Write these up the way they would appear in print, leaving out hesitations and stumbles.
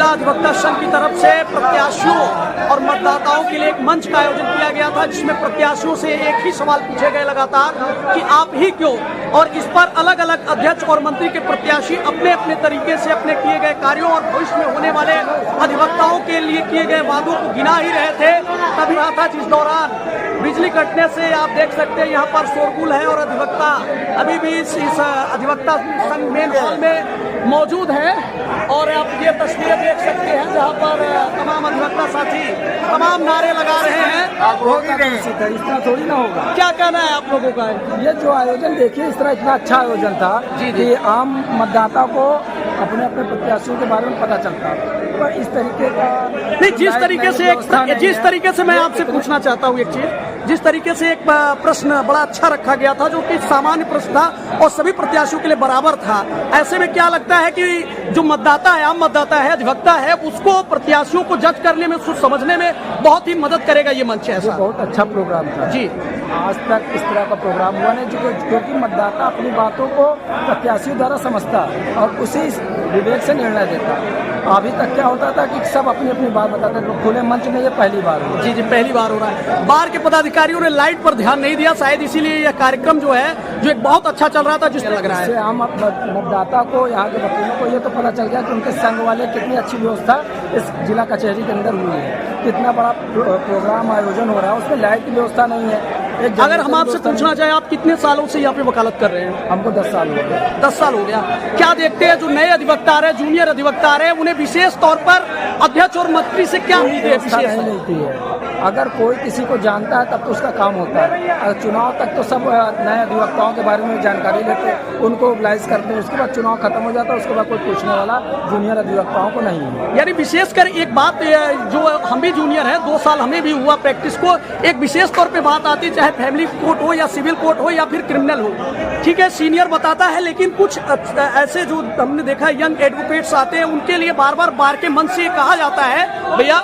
जिला अधिवक्ता संघ की तरफ से प्रत्याशियों और मतदाताओं के लिए एक मंच का आयोजन किया गया था, जिसमें प्रत्याशियों से एक ही सवाल पूछे गए लगातार कि आप ही क्यों, और इस पर अलग अलग अध्यक्ष और मंत्री के प्रत्याशी अपने अपने तरीके से अपने किए गए कार्यों और भविष्य में होने वाले अधिवक्ताओं के लिए किए गए वादों को गिना ही रहे थे। तभी रहा था जिस दौरान बिजली कटने से आप देख सकते हैं यहाँ पर शोरगुल है और अधिवक्ता अभी भी इस अधिवक्ता संघ मेन हॉल में मौजूद है। और आप ये तस्वीरें देख सकते हैं जहाँ पर तमाम अधिवक्ता साथी तमाम नारे लगा रहे हैं। इस तरह थोड़ी ना होगा। क्या कहना है आप लोगों का? ये जो आयोजन देखिए, इस तरह इतना अच्छा आयोजन था कि आम मतदाता को अपने अपने प्रत्याशियों के बारे में पता चलता है। पर इस तरीके का नहीं, जिस तरीके से मैं आपसे पूछना चाहता हूँ एक चीज, जिस तरीके से एक प्रश्न बड़ा अच्छा रखा गया था जो कि सामान्य प्रश्न था और सभी प्रत्याशियों के लिए बराबर था, ऐसे में क्या लगता है कि जो मतदाता है, आम मतदाता है, अधिवक्ता है, उसको प्रत्याशियों को जज करने में, उसको समझने में बहुत ही मदद करेगा ये मंच? ऐसा बहुत अच्छा प्रोग्राम था जी। आज तक इस तरह का प्रोग्राम हुआ नहीं, क्योंकि मतदाता अपनी बातों को प्रत्याशियों द्वारा समझता और उसी विवेक से निर्णय देता। अभी तक क्या होता था कि सब अपनी अपनी बात बताते थे। खुले मंच में ये पहली बार हो। जी, पहली बार हो रहा है। बार के पदाधिकारियों ने लाइट पर ध्यान नहीं दिया, शायद इसीलिए यह कार्यक्रम जो है, जो एक बहुत अच्छा चल रहा था, जिससे लग रहा है आम मतदाता को, यहाँ के वकीलों को ये तो पता चल गया कि उनके संघ वाले कितनी अच्छी व्यवस्था इस जिला कचहरी के अंदर हुई है। कितना बड़ा प्रोग्राम आयोजन हो रहा है, उसमें लाइट की व्यवस्था नहीं है। अगर हम आपसे पूछना चाहे, आप कितने सालों से यहाँ पे वकालत कर रहे हैं? हमको 10 साल हो गया। 10 साल हो गया। क्या देखते हैं जो नए अधिवक्ता आ रहे हैं, जूनियर अधिवक्ता आ रहे हैं, उन्हें विशेष तौर पर अध्यक्ष और मंत्री से क्या उम्मीद है? नहीं मिलती है। अगर कोई किसी को जानता है तब तो उसका काम होता है। अगर चुनाव तक तो सब नए अधिवक्ताओं के बारे में जानकारी लेते, उनको मोबिलाइज करते हैं, उसके बाद चुनाव खत्म हो जाता है, उसके बाद कोई पूछने वाला जूनियर अधिवक्ताओं को नहीं है। यानी विशेषकर एक बात, जो हम भी जूनियर है, 2 साल हमें भी हुआ प्रैक्टिस को, एक विशेष तौर पे बात आती, चाहे फैमिली कोर्ट हो या सिविल कोर्ट हो या फिर क्रिमिनल हो, ठीक है, सीनियर बताता है, लेकिन कुछ ऐसे जो हमने देखा यंग एडवोकेट्स आते हैं, उनके लिए बार बार बार के मन से ये कहा जाता है, भैया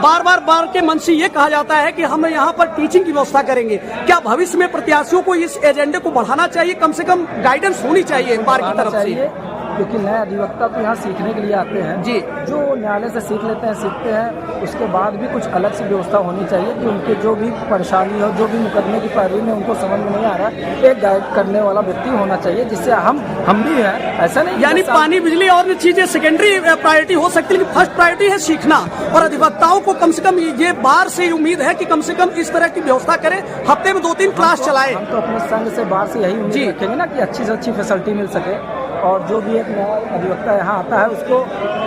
बार बार के मन से ये कहा जाता है कि हम यहाँ पर टीचिंग की व्यवस्था करेंगे। क्या भविष्य में प्रत्याशियों को इस एजेंडे को बढ़ाना चाहिए? कम से कम गाइडेंस होनी चाहिए बार की तरफ से, क्योंकि नए अधिवक्ता तो यहाँ सीखने के लिए आते हैं जी। जो न्यायालय से सीख लेते हैं, सीखते हैं, उसके बाद भी कुछ अलग सी व्यवस्था होनी चाहिए कि उनके जो भी परेशानी हो, जो भी मुकदमे की पैरवी में उनको समझ में नहीं आ रहा, एक गाइड करने वाला व्यक्ति होना चाहिए, जिससे हम भी हैं। ऐसा नहीं, यानी पानी बिजली और चीजें सेकेंडरी प्रायोरिटी हो सकती है, लेकिन फर्स्ट प्रायोरिटी है सीखना। और अधिवक्ताओं को कम से कम ये बार से उम्मीद है कि कम से कम इस तरह की व्यवस्था करें, हफ्ते में 2-3 क्लास चलाए। हम तो अपने संघ से बार से यही उम्मीद रखेंगे ना कि अच्छी से अच्छी फैसिलिटी मिल सके, और जो भी एक नया अधिवक्ता यहाँ आता है उसको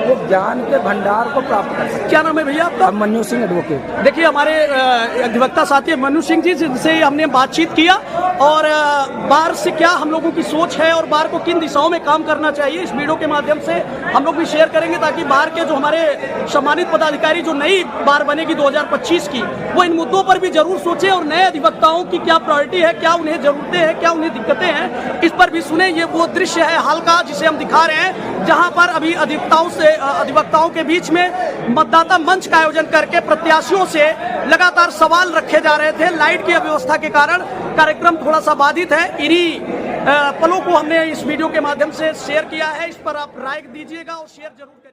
वो ज्ञान के भंडार को प्राप्त कर सके। क्या नाम है भैया आपका? मन्नू सिंह एडवोकेट। देखिए, हमारे अधिवक्ता साथी मन्नू सिंह जी, जिनसे हमने बातचीत किया, और बार से क्या हम लोगों की सोच है और बार को किन दिशाओं में काम करना चाहिए, इस वीडियो के माध्यम से हम लोग भी शेयर करेंगे, ताकि बार के जो हमारे सम्मानित पदाधिकारी जो नई बार बनेगी 2025 की, वो इन मुद्दों पर भी जरूर सोचे और नए अधिवक्ताओं की क्या प्रायोरिटी है, क्या उन्हें जरूरतें हैं, क्या उन्हें दिक्कतें हैं, इस पर भी सुने। ये वो दृश्य है हाल का जिसे हम दिखा रहे हैं, जहां पर अभी अधिवक्ताओं के बीच में मतदाता मंच का आयोजन करके प्रत्याशियों से लगातार सवाल रखे जा रहे थे। लाइट की अव्यवस्था के कारण कार्यक्रम थोड़ा सा बाधित है। इन्हीं पलों को हमने इस वीडियो के माध्यम से शेयर किया है, इस पर आप राय दीजिएगा और शेयर जरूर करिए।